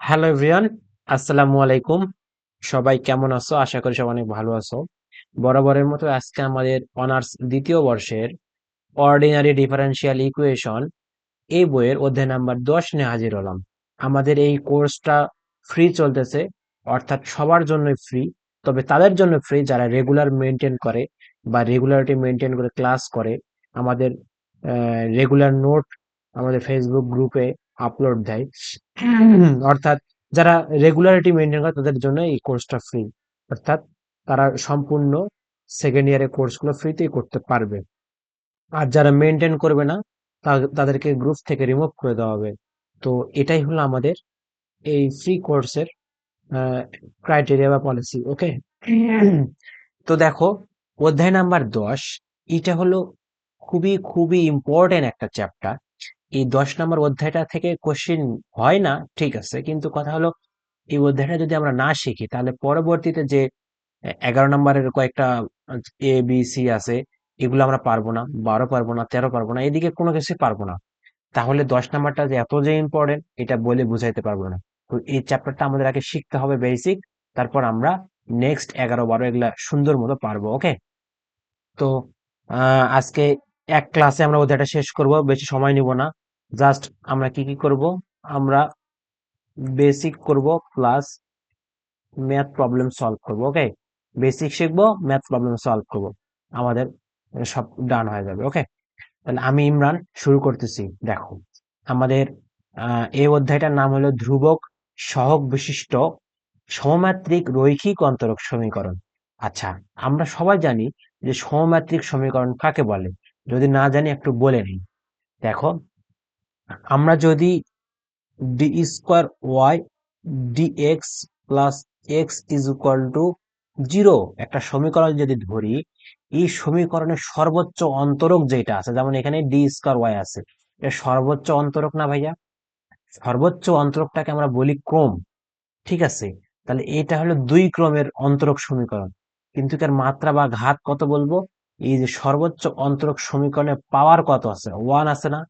Hello everyone, আসসালামু আলাইকুম। সবাই কেমন আছো? আশা করি সবাই অনেক ভালো আছো। বরাবরের মতো আজকে আমাদের অনার্স দ্বিতীয় বর্ষের অর্ডিনারি ডিফারেনশিয়াল ইকুয়েশন এই বইয়ের অধ্যায় নাম্বার 10 নিয়ে হাজির হলাম। আমাদের এই কোর্সটা ফ্রি চলতেছে, অর্থাৎ সবার জন্যই ফ্রি। তবে তাদের জন্য ফ্রি যারা রেগুলার মেনটেন করে বা রেগুলারিটি মেনটেন করে ক্লাস করে। আমাদের রেগুলার নোট আমাদের ফেসবুক গ্রুপে আপলোড দেয়। অর্থাৎ যারা রেগুলারিটি মেনটেন করে তাদের জন্য এই কোর্সটা ফ্রি। অর্থাৎ তারা সম্পূর্ণ সেকেন্ড ইয়ারের কোর্সগুলো ফ্রিতেই করতে পারবে। আর যারা মেনটেন করবে না তাদেরকে গ্রুপ থেকে রিমুভ করে দেওয়া হবে। তো এটাই হলো আমাদের এই ফ্রি কোর্সের ক্রাইটেরিয়া বা পলিসি। ওকে, তো দেখো, অধ্যায় নাম্বার 10 এটা হলো খুবই খুবই ইম্পর্টেন্ট একটা চ্যাপ্টার। এই 10 নম্বর অধ্যায়টা থেকে কোশ্চিন হয় না, ঠিক আছে, কিন্তু কথা হলো এই অধ্যায়টা যদি আমরা না শিখি তাহলে পরবর্তীতে যে 11 নম্বরের কয়েকটা এ বি সি আছে, এগুলো আমরা পারবো না, 12 পারবো না, 13 পারবো না, এদিকে কোনো কিছু পারবো না। তাহলে 10 নম্বরটা যে এত যে ইম্পর্টেন্ট এটা বলে বুঝাইতে পারবো না। তো এই চ্যাপ্টারটা আমাদের আগে শিখতে হবে বেসিক, তারপর আমরা নেক্সট 11 12 এগুলা সুন্দর মতো পারবো। ওকে, তো আজকে এক ক্লাসে আমরা অধ্যায়টা শেষ করব, বেশি সময় নিব না। জাস্ট আমরা কি কি করব, আমরা বেসিক করব প্লাস ম্যাথ প্রবলেম সলভ করব। ওকে, বেসিক শিখবো, ম্যাথ প্রবলেম সলভ করব, আমাদের সব ডান হয়ে যাবে। ওকে, তাহলে আমি ইমরান শুরু করতেছি। দেখো, আমাদের এই অধ্যায়টার নাম হলো ধ্রুবক সহগ বিশিষ্ট সমমাত্রিক রৈখিক অন্তরক সমীকরণ। আচ্ছা, আমরা সবাই জানি যে সমমাত্রিক সমীকরণ কাকে বলে। যদি না জানি একটু বলে নিই। দেখো, আমরা যদি d square y dx plus x is equal to 0 একটা সমীকরণ যদি ধরি, এই সমীকরণের সর্বোচ্চ অন্তরক যেটা আছে, যেমন এখানে ডি স্কোয়ার ওয়াই আছে, এটা সর্বোচ্চ অন্তরক না ভাইয়া? সর্বোচ্চ অন্তরকটাকে আমরা বলি ক্রম, ঠিক আছে? তাহলে এটা হলো 2 ক্রমের অন্তরক সমীকরণ। কিন্তু এর মাত্রা বা ঘাত কত বলবো? এই যে সর্বোচ্চ অন্তরক সমীকরণের পাওয়ার কত আছে? 1 আছে না?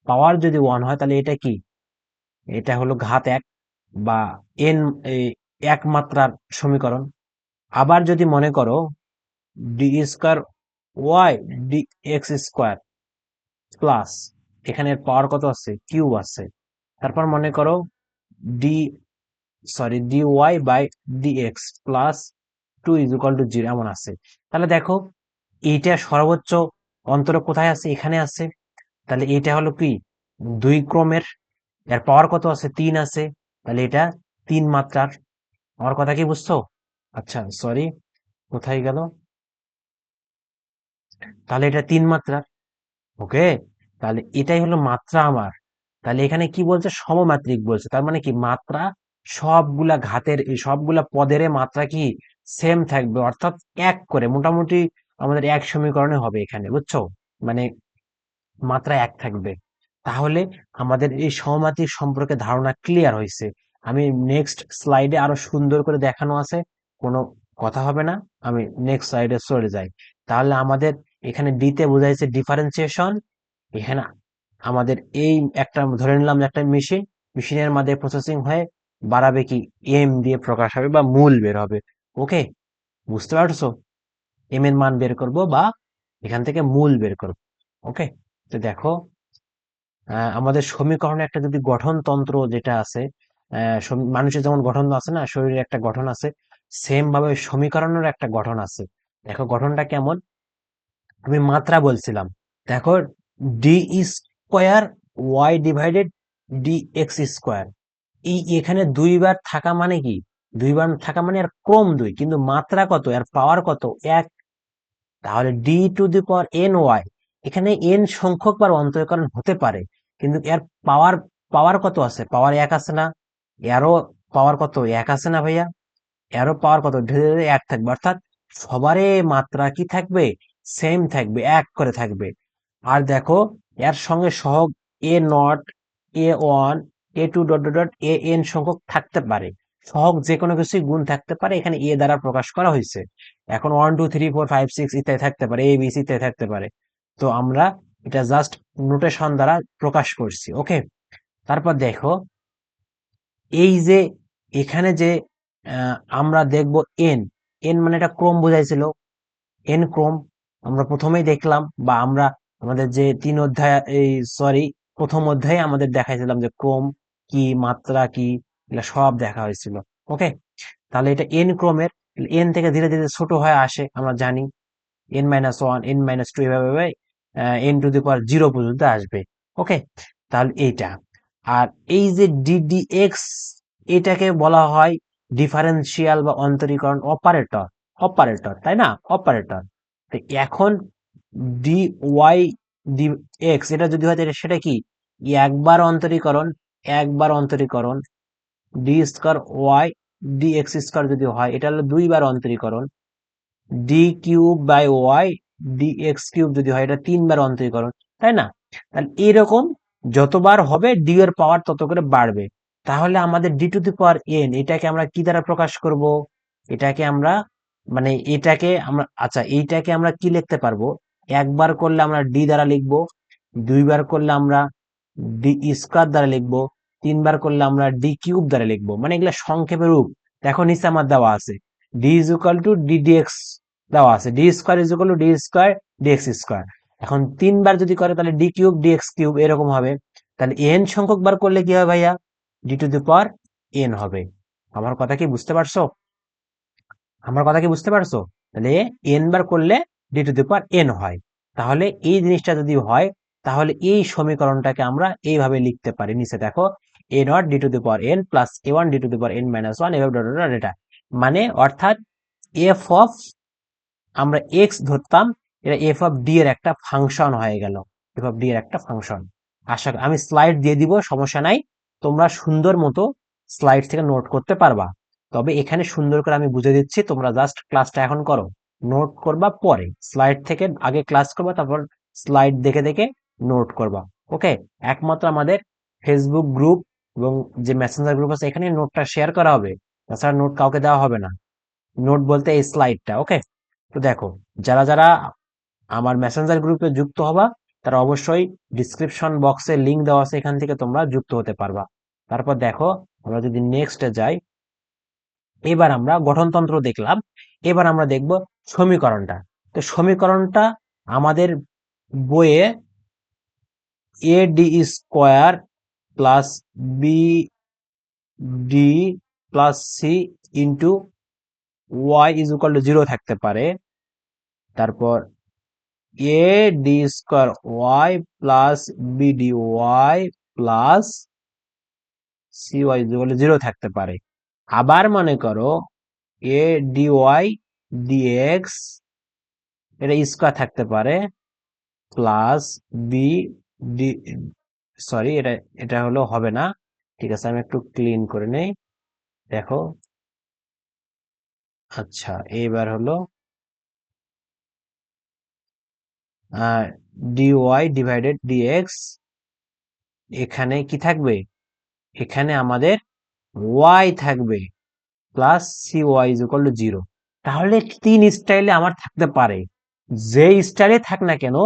পাওয়ার যদি 1 হয় তাহলে এটা কি? এটা হলো ঘাত 1 বা এন, এক মাত্রার সমীকরণ। আবার যদি মনে করো d square y d x square plus, এখানে পাওয়ার কত আছে? কিউব আছে। তারপর মনে করো d d y by d x plus 2 = 0 এমন আছে। তাহলে দেখো, এইটা সর্বোচ্চ অন্তরক কোথায় আছে? এখানে আছে। তাহলে এটা হলো কি? 2 ক্রমের। এর পাওয়ার কত আছে? 3 আছে। তাহলে এটা 3 মাত্রার। আমার কথা কি বুঝছো? আচ্ছা, সরি, কোথায় গেল? তাহলে এটা 3 মাত্রার। ওকে, তাহলে এটাই হলো মাত্রা আমার। তাহলে এখানে কি বলছে? সমমাত্রিক বলছে, তার মানে কি মাত্রা সবগুলা ঘাতের সবগুলা পদের মাত্রা কি সেম থাকবে, অর্থাৎ এক করে মোটামুটি আমাদের এক সমীকরণে হবে এখানে, বুঝছো? মানে মাত্রা এক থাকবে। তাহলে আমাদের এই সমমাত্রিক সম্পর্কে ধারণা ক্লিয়ার হয়েছে। আমি নেক্সট স্লাইডে আরো সুন্দর করে দেখানো আছে, কোনো কথা হবে না, আমি নেক্সট স্লাইডে চলে যাই। তাহলে আমাদের এখানে ডিতে বোঝাইছে ডিফারেন্সিয়েশন। এখানে আমাদের এই একটা ধরে নিলাম যে একটা মেশিনের মধ্যে প্রসেসিং হয়ে বাড়াবে কি, এম দিয়ে প্রকাশ হবে বা মূল বের হবে। ওকে, বুঝতে পারছো? এম এর মান বের করব বা এখান থেকে মূল বের করব। ওকে, তো দেখো, আমাদের সমীকরণে একটা যদি গঠনতন্ত্র যেটা আছে, মানুষের যেমন গঠন আছে না, শরীরে একটা গঠন আছে, সেম ভাবে সমীকরণের একটা গঠন আছে। দেখো গঠনটা কেমন, আমি মাত্রা বলছিলাম। দেখো, d square y divided d x square, এই এখানে 2 বার থাকা মানে কি? 2 বার থাকা মানে আর ক্রম 2, কিন্তু মাত্রা কত? আর পাওয়ার কত? 1। তাহলে d to the power n y, এখানে এন সংখ্যক বার অন্তরীকরণ হতে পারে, কিন্তু এর পাওয়ার পাওয়ার কত আছে? পাওয়ার 1 আছে না? এরও পাওয়ার কত? 1 আছে না ভাইয়া? এরও পাওয়ার কত? ধীরে ধীরে 1 থাকবে, অর্থাৎ সবারই মাত্রা কি থাকবে? সেম থাকবে, 1 করে থাকবে। আর দেখো, এর সঙ্গে সহগ A0, A1, A2 dot dot dot A N সংখ্যক থাকতে পারে। সহগ যে কোনো কিছুই গুণ থাকতে পারে, এখানে এ দ্বারা প্রকাশ করা হয়েছে। এখন 1 2 3 4 5 6 ইত্যাদি থাকতে পারে, এ বি সি ইত্যাদি থাকতে পারে। তো আমরা এটা জাস্ট নোটেশন দ্বারা প্রকাশ করছি। ওকে, তারপর দেখো, এই যে এখানে যে আমরা দেখব এন, এন মানে এটা ক্রম বোঝাইছিল, এন ক্রম আমরা প্রথমেই দেখলাম, বা আমরা আমাদের যে 3 অধ্যায়, এই সরি, প্রথম অধ্যায়ে আমাদের দেখাইছিলাম যে ক্রম কি, মাত্রা কি, এগুলো সব দেখা হয়েছিল। ওকে, তাহলে এটা এন ক্রমের, এন থেকে ধীরে ধীরে ছোট হয়ে আসে আমরা জানি, n-1, n-2 এভাবে n⁻0 পর্যন্ত আসবে। ওকে, তাহলে এইটা। আর এই যে ddx, এটাকে বলা হয় ডিফারেন্সিয়াল বা অন্তরীকরণ অপারেটর, অপারেটর তাই না, অপারেটর। তো এখন dy dx এটা যদি হয় তাহলে সেটা কি, একবার অন্তরীকরণ, একবার অন্তরীকরণ, d square y dx square যদি হয় এটা হলো 2বার অন্তরীকরণ, d cube by y d x cube যদি হয় এটা 3বার অন্তরীকরণ, তাই না? তাহলে এরকম যতবার হবে ডি এর পাওয়ার তত করে বাড়বে। তাহলে আমাদের D to the power N এটাকে আমরা কি দ্বারা প্রকাশ করব? এটাকে আমরা, মানে এটাকে আমরা, আচ্ছা এইটাকে আমরা কি লিখতে পারবো? একবার করলে আমরা ডি দ্বারা লিখবো, 2বার করলে আমরা ডি স্কয়ার দ্বারা লিখবো, 3বার করলে আমরা ডি কিউব দ্বারা লিখবো। মানে এগুলা সংক্ষেপে রূপ। দেখো নিচে আমার দেওয়া আছে, d is equal to d dx দেওয়া আছে, d square is equal to d square dx square. এখন 3বার যদি করে তাহলে ডি কিউব ডিএক্স কিউব এরকম হবে। তাহলে এন সংখ্যক বার করলে কি হবে ভাইয়া? D to the power N হবে। আমার কথা কি বুঝতে পারছো? আমার কথা কি বুঝতে পারছো? তাহলে এন বার করলে D to the power N হয়। তাহলে এই জিনিসটা যদি হয়, তাহলে এই সমীকরণটাকে আমরা এইভাবে লিখতে পারি, নিচে দেখো, a nought d to the power n plus a one d to the power n minus one, এভাবে ডট ডট ডট এটা। মানে অর্থাৎ এফ অফ, আমরা এক্স ধরতাম, এটা এফ অফ ডি এর একটা ফাংশন হয়ে গেল, এফ অফ ডি এর একটা ফাংশন। আমি স্লাইড দিয়ে দিব, সমস্যা নাই, তোমরা সুন্দর মতো স্লাইড থেকে নোট করতে পারবা। তবে এখানে সুন্দর করে আমি বুঝে দিচ্ছি, তোমরা জাস্ট ক্লাসটা এখন করো, নোট করবা পরে, স্লাইড থেকে আগে ক্লাস করবা, তারপর স্লাইড দেখে দেখে নোট করবা। ওকে, একমাত্র আমাদের ফেসবুক গ্রুপ এবং যে মেসেঞ্জার গ্রুপ আছে এখানে নোটটা শেয়ার করা হবে, তাছাড়া নোট কাউকে দেওয়া হবে না। নোট বলতে এই স্লাইডটা। ওকে, তো দেখো, যারা যারা আমার মেসেঞ্জার গ্রুপে যুক্ত হবা তারা অবশ্যই ডিসক্রিপশন বক্সে লিংক দেওয়া আছে, এখান থেকে তোমরা যুক্ত হতে পারবা। তারপর দেখো, আমরা যদি নেক্সটে যাই, এবার আমরা গঠনতন্ত্র দেখলাম, এবার আমরা দেখব সমীকরণটা। তো সমীকরণটা আমাদের বইয়ে a d square plus b d plus c into y is equal to 0 থাকতে পারে। তারপর a d square y plus b d y plus c y is equal to 0 থাকতে পারে। আবার মনে করো এ ডি ওয়াই ডিএক্স এটা square থাকতে পারে, প্লাস বি ডি, সরি এটা, এটা হলো হবে না, ঠিক আছে আমি একটু ক্লিন করে নেই। দেখো, আচ্ছা এইবার হলো ডি ওয়াই ডিভাইডেড ডিএক্স, এখানে কি থাকবে? এখানে আমাদের ওয়াই থাকবে plus c y is equal to 0। তাহলে 3 স্টাইলে আমার থাকতে পারে, যে স্টাইলে থাক না কেন,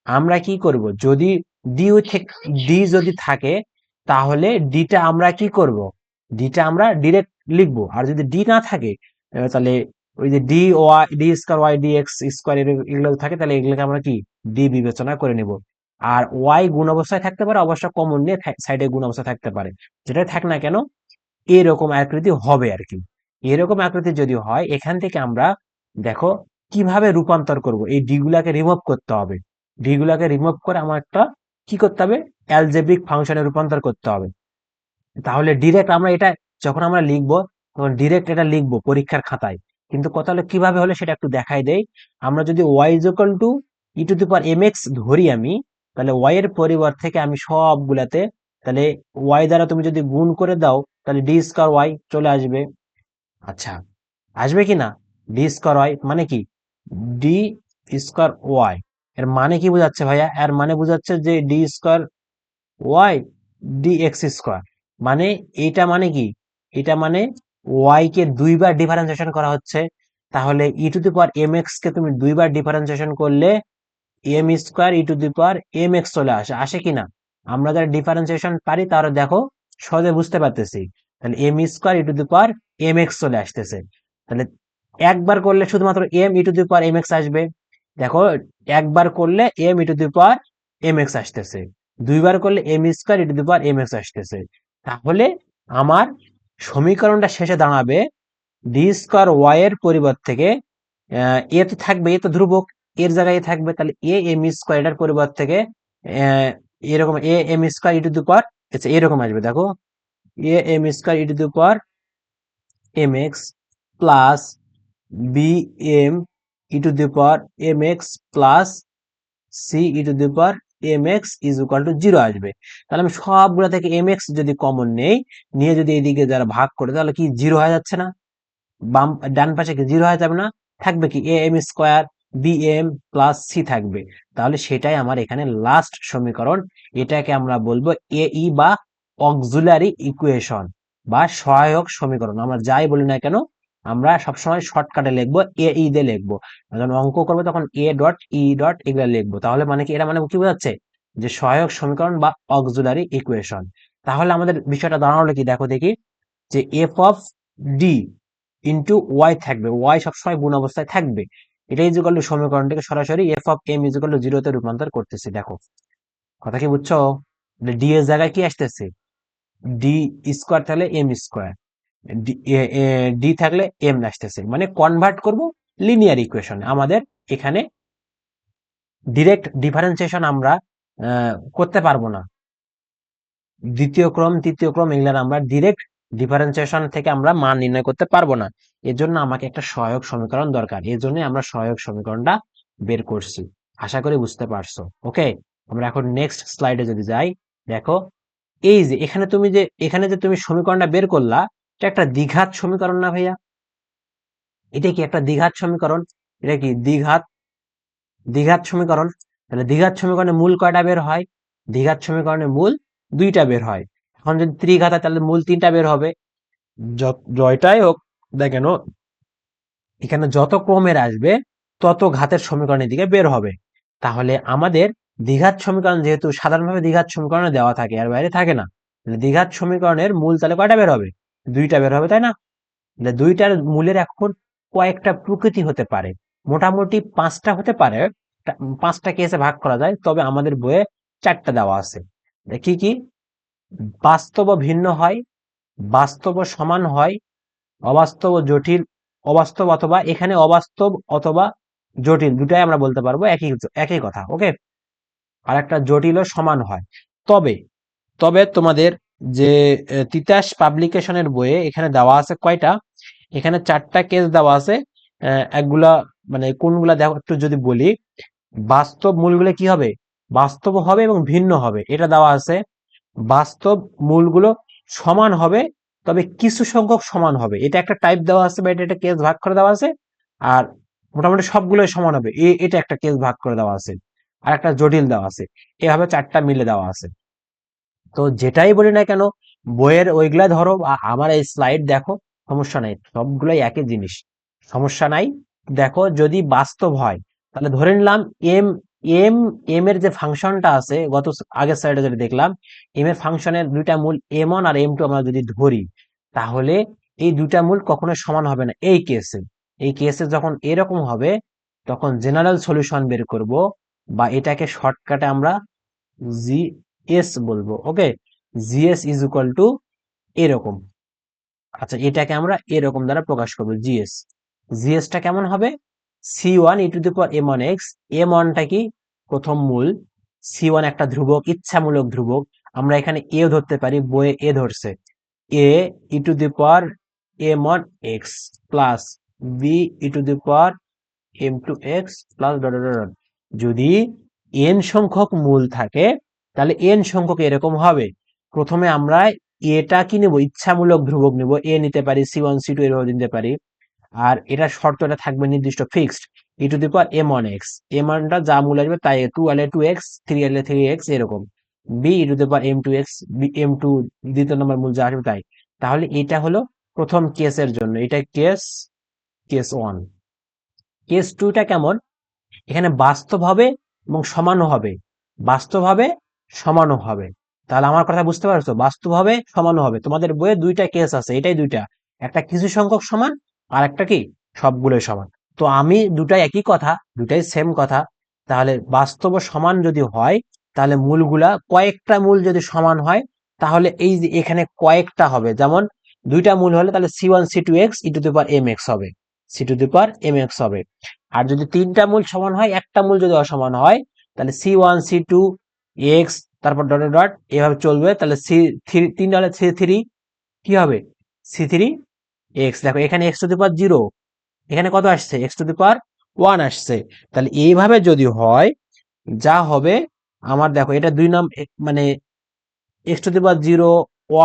আমরা কি করব, যদি ডি ডি যদি থাকে তাহলে ডিটা আমরা কি করব, ডিটা আমরা ডিরেক্ট লিখবো। আর যদি ডি না থাকে তাহলে ওই যে d y d square y d x square এগুলো থাকে, তাহলে এগুলোকে আমরা কি ডি বিবেচনা করে নিব। আর ওয়াই গুণ অবস্থায় থাকতে পারে, অবশ্য কমন নিয়ে সাইডে গুণ অবস্থায় থাকতে পারে, যেটাই থাক না কেন এরকম আকৃতি হবে আর কি। এরকম আকৃতি যদি হয়, এখান থেকে আমরা দেখো কিভাবে রূপান্তর করব, এই ডি গুলাকে রিমুভ করতে হবে। ডি গুলাকে রিমুভ করে আমার একটা কি করতে হবে, অ্যালজেব্রিক ফাংশনে রূপান্তর করতে হবে। তাহলে ডিরেক্ট আমরা এটা যখন আমরা লিখবো, তখন ডিরেক্ট এটা লিখবো পরীক্ষার খাতায়। কিন্তু কথা হলো কিভাবে হলে সেটা একটু দেখাই দেই। আমরা যদি y is equal to e to the power m x ধরি আমি, তাহলে ওয়াই এর পরিবর্তে থেকে আমি সবগুলাতে, তাহলে ওয়াই দ্বারা তুমি যদি গুণ করে দাও তাহলে ডি স্কয়ার ওয়াই চলে আসবে। আচ্ছা, আসবে কি না? ডি স্কয়ার ওয়াই মানে কি, ডি স্কয়ার ওয়াই, এর মানে কি বোঝাচ্ছে ভাইয়া? এর মানে বোঝাচ্ছে যে d square y d x square. মানে এটা মানে কি, এটা মানে ওয়াই কে 2বার ডিফারেন্সিয়েশন করা হচ্ছে। তাহলে e to the power m x কে তুমি 2বার ডিফারেন্সিয়েশন করলে m square e to the power m x চলে আসে, আসে কিনা? আমরা যারা ডিফারেন্সিয়েশন পারি তারা দেখো সহজে বুঝতে পারতেছি। তাহলে m square e to the power m x চলে আসতেছে। তাহলে একবার করলে শুধুমাত্র m e to the power m x আসবে। দেখো, একবার করলে m e to the power m x আসতেছে, দুইবার করলে m square e to the power m x আসতেছে। তাহলে আমার সমীকরণটা শেষে দাঁড়াবে ডি স্কোয়ার ওয়াই এর পরিবর্তে থেকে এ তো থাকবে, এ তো ধ্রুবক, এর জায়গায় এ থাকবে, তাহলে এ এম স্কোয়ার এটার পরিবর্তে থেকে এরকম a m square e to the power, আচ্ছা এরকম আসবে। দেখো, a m square e to the power m x plus b m e to the power m x plus c e to the power m x is equal to zero আসবে। তাহলে আমি সবগুলো থেকে M x যদি common নেই, নিয়ে যদি এইদিকে যারা ভাগ করে, তাহলে কি জিরো হয়ে যাচ্ছে না? বাম ডান পাশে কি জিরো হয়ে যাবে না? থাকবে কি a m square b m plus c থাকবে। তাহলে সেটাই আমার এখানে লাস্ট সমীকরণ। এটাকে আমরা বলবো এ ই বা অক্সিলারি ইকুয়েশন বা সহায়ক সমীকরণ। আমরা যাই বলি না কেন, আমরা সবসময় শর্টকাটে লিখবো, এ ই দিয়ে লিখবো। যখন অঙ্ক করবো তখন এ ডট ই ডট এগুলো লিখবো। তাহলে মানে কি, এটা মানে কি বোঝাচ্ছে যে সহায়ক সমীকরণ বা অক্সিলারি ইকুয়েশন। তাহলে আমাদের বিষয়টা দাঁড়ালো কি, দেখো দেখি, যে f of d into y থাকবে, ওয়াই সবসময় গুণ অবস্থায় থাকবে। এটা ইজিক্যাল টু সমীকরণটাকে সরাসরি f of m is equal to জিরোতে রূপান্তর করতেছি। দেখো, কথা কি বুঝছো? ডি এর জায়গায় কি আসতেছে, ডি স্কোয়ার থাকলে এম স্কোয়ার, ডি থাকলে এম আসতেছে, মানে কনভার্ট করব লিনিয়ার ইকুয়েশন। আমাদের এখানে ডিরেক্ট ডিফারেন্সিয়েশন আমরা করতে পারবো না। দ্বিতীয় ক্রম তৃতীয় ক্রম এগুলার আমরা ডিরেক্ট ডিফারেন্সিয়েশন থেকে আমরা মান নির্ণয় করতে পারবো না। এর জন্য আমাকে একটা সহায়ক সমীকরণ দরকার, এর জন্য আমরা সহায়ক সমীকরণটা বের করছি। আশা করি বুঝতে পারছো। ওকে, আমরা এখন নেক্সট স্লাইডে যদি যাই, দেখো এই যে এখানে যে তুমি সমীকরণটা বের করলা, এটা একটা দ্বিঘাত সমীকরণ না ভাইয়া? এটা কি একটা দ্বিঘাত সমীকরণ? এটা কি দ্বিঘাত দ্বিঘাত সমীকরণ? তাহলে দ্বিঘাত সমীকরণে মূল কয়টা বের হয়? দ্বিঘাত সমীকরণে মূল দুইটা বের হয়। এখন যদি ত্রিঘাত হয় তাহলে মূল তিনটা বের হবে। জয়টাই হোক দেখেন, এখানে যত ক্রমের আসবে তত ঘাতের সমীকরণের দিকে বের হবে। তাহলে আমাদের দ্বিঘাত সমীকরণ, যেহেতু সাধারণভাবে দ্বিঘাত সমীকরণে দেওয়া থাকে, এর বাইরে থাকে না, দ্বিঘাত সমীকরণের মূল তাহলে কয়টা বের হবে? দুইটা বের হবে, তাই না? দুইটার মূলের এখন কয়েকটা প্রকৃতি হতে পারে, মোটামুটি পাঁচটা হতে পারে। পাঁচটা কেসে ভাগ করা যায়, তবে আমাদের বইয়ে চারটা দেওয়া আছে। কি কি? বাস্তব ভিন্ন হয়, বাস্তব সমান হয়, অবাস্তব জটিল, অবাস্তব অথবা, এখানে অবাস্তব অথবা জটিল দুটাই আমরা বলতে পারবো, একই একই কথা। ওকে, আর একটা জটিল ও সমান হয়। তবে তবে তোমাদের যে তিতাস পাবলিকেশনের বইয়ে এখানে দেওয়া আছে কয়টা, এখানে চারটা কেস দেওয়া আছে। একগুলা মানে কোনগুলা দেখো একটু যদি বলি, বাস্তব মূলগুলো কি হবে, বাস্তব হবে এবং ভিন্ন হবে, এটা দেওয়া আছে। বাস্তব মূলগুলো সমান হবে, তবে কিছু সংখ্যক সমান হবে, এটা একটা টাইপ দেওয়া আছে বা এটা একটা কেস ভাগ করে দেওয়া আছে। আর মোটামুটি সবগুলোই সমান হবে, এটা একটা কেস ভাগ করে দেওয়া আছে। আর একটা জটিল দেওয়া আছে। এভাবে চারটা মিলে দেওয়া আছে। তো যেটাই বলি না কেন, বইয়ের ওইগুলা ধরো, আমার এই স্লাইড দেখো, সমস্যা নাই, সবগুলাই একই জিনিস, সমস্যা নাই। দেখো, যদি বাস্তব হয় তাহলে ধরে নিলাম এম এম এম এর যে ফাংশনটা আছে, আগের স্লাইডে যদি দেখলাম, এম এর ফাংশনের দুইটা মূল এম ওয়ান আর এম টু আমরা যদি ধরি, তাহলে এই দুইটা মূল কখনো সমান হবে না। এই কেসে যখন এরকম হবে, তখন জেনারেল সলিউশন বের করব, বা এটাকে শর্টকাটে আমরা জিএস বলবো। ওকে, জিএস ইজ ইকুয়াল টু এরকম। আচ্ছা, এটাকে আমরা এরকম দ্বারা প্রকাশ করবো, জিএস। জিএসটা কেমন হবে? C one e to the power m one x. M ওয়ানটা কি? প্রথম মূল। সি ওয়ান একটা ধ্রুবক, ইচ্ছামূলক ধ্রুবক। আমরা এখানে এ ধরতে পারি, বইয়ে এ ধরছে। A e to the power m one x plus b e to the power m two x plus dot dot dot. যদি এন সংখ্যক মূল থাকে, তাহলে এন সংখ্যক এরকম হবে। প্রথমে আমরা এটা কি নেব, ইচ্ছামূলক ধ্রুবক নেব, এ নিতে পারি, সি ওয়ান সি টু এর নিতে পারি। আর এটা শর্তটা থাকবে নির্দিষ্ট, fixed, e to the power m one x. M ওয়ানটা যা মূল আসবে তাই, টু এলে টু এক্স, থ্রি এলে থ্রি এক্স, এরকম। B e to the power m two x, b m two দ্বিতীয় নম্বর মূল যা আসবে তাই। তাহলে এটা হলো প্রথম কেসের জন্য, এটা কেস কেস ওয়ান। কেস টুটা কেমন? এখানে বাস্তব হবে এবং সমানও হবে, বাস্তব হবে, সমানও হবে। তাহলে আমার কথা বুঝতে পারছো, বাস্তব হবে সমানও হবে। তোমাদের বইয়ে দুইটা কেস আছে, এটাই দুইটা, একটা কিছু সংখ্যক সমান, আর একটা কি সবগুলোই সমান। তো আমি দুটাই একই কথা, দুটাই সেম কথা। তাহলে বাস্তব ও সমান যদি হয়, তাহলে মূলগুলা কয়েকটা মূল যদি সমান হয়, তাহলে এই যে এখানে কয়েকটা হবে, যেমন দুইটা মূল হলে তাহলে c1 c2x e⁻m x হবে, c⁻m x হবে। আর যদি তিনটা মূল সমান হয়, একটা মূল যদি অসমান হয়, তাহলে c1 c2 x, তারপর ডট ডট এভাবে চলবে। তাহলে সি থ্রি, তিনটা হলে c3 কি হবে, c3 x। দেখো এখানে x⁻0, এখানে কত আসছে, x⁻1 আসছে। তাহলে এইভাবে যদি হয়, যা হবে আমার, দেখো এটা দুই নাম মানে x⁻0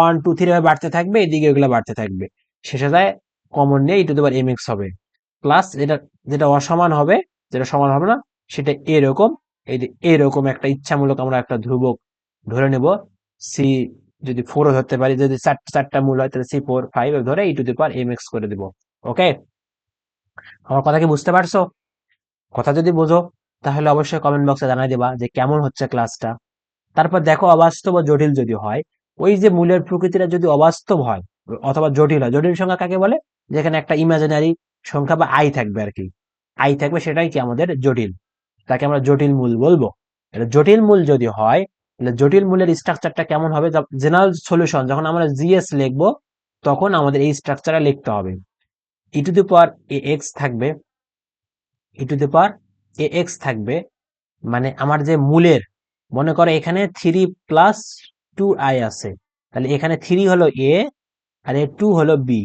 1 2 3 ভাবে বাড়তে থাকবে, এদিকে এগুলো বাড়তে থাকবে, শেষে যায় কমন নিয়ে e⁻mx হবে। প্লাস এটা যেটা অসমান হবে, যেটা সমান হবে না, সেটা এরকম, এই যে এরকম একটা ইচ্ছামূলক আমরা একটা ধ্রুবক ধরে নেব। সি যদি 4ও ধরতে পারি, যদি চারটা মূল হয় তাহলে c4 5 ধরে e⁻mx করে দিব। ওকে, আমার কথা কি বুঝতে পারছো? কথা যদি বোঝো, তাহলে অবশ্যই কমেন্ট বক্সে জানাই দেবা যে কেমন হচ্ছে ক্লাসটা। তারপর দেখো অবাস্তব ও জটিল যদি হয়, ওই যে মূলের প্রকৃতিটা যদি অবাস্তব হয় অথবা জটিল হয়, জটিল সংখ্যা কাকে বলে, যেখানে একটা ইমাজিনারি সংখ্যা বা আই থাকবে আর কি, আই থাকবে, সেটাই কি আমাদের জটিল, তাকে আমরা জটিল মূল বলবো। এটা জটিল মূল যদি হয়, তাহলে জটিল মূলের স্ট্রাকচারটা কেমন হবে, জেনারেল সলিউশন যখন আমরা জিএস লিখবো, তখন আমাদের এই স্ট্রাকচারটা লিখতে হবে। e⁻ax থাকবে, e⁻ax থাকবে, মানে আমার যে মূলের, মনে করো এখানে 3 + 2i আছে, তাহলে এখানে 3 হলো এ, আর এ 2 হলো বি।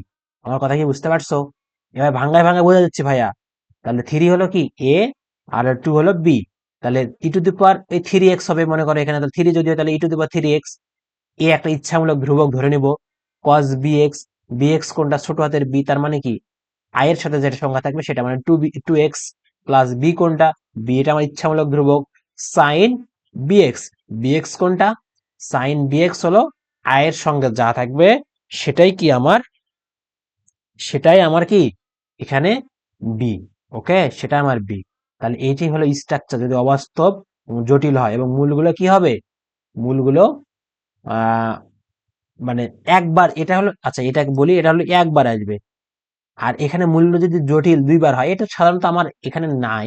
আমার কথা কি বুঝতে পারছো? এবার ভাঙ্গায় ভাঙ্গায় বোঝা যাচ্ছে ভাইয়া। তাহলে 3 হলো কি এ, আর 2 হলো বি। তাহলে এই 3x হবে, মনে করো এখানে তাহলে 3 যদি হয়, তাহলে e⁻3x, এ একটা ইচ্ছামূলক ধ্রুবক ধরে নিব। cos bx, bx কোনটা, ছোট হাতের বি, তার মানে কি আই এর সাথে যেটা সংখ্যা থাকবে সেটা, মানে 2x প্লাস বি কোনটা, বি এটা আমার ইচ্ছামূলক ধ্রুবক। সাইন বিএক্স, বিএক্স কোনটা, সাইন বিএক্স হলো আই এর সঙ্গে যা থাকবে সেটাই কি আমার, সেটাই আমার কি এখানে বি। ওকে, সেটা আমার বি। তাহলে এইটি হলো স্ট্রাকচার যদি অবাস্তব এবং জটিল হয়, এবং মূলগুলো কি হবে, মূলগুলো আহ মানে একবার, এটা হলো, আচ্ছা এটা বলি, এটা হলো একবার আসবে। আর এখানে মূল্য যদি জটিল দুইবার হয়, এটা সাধারণত আমার এখানে নাই,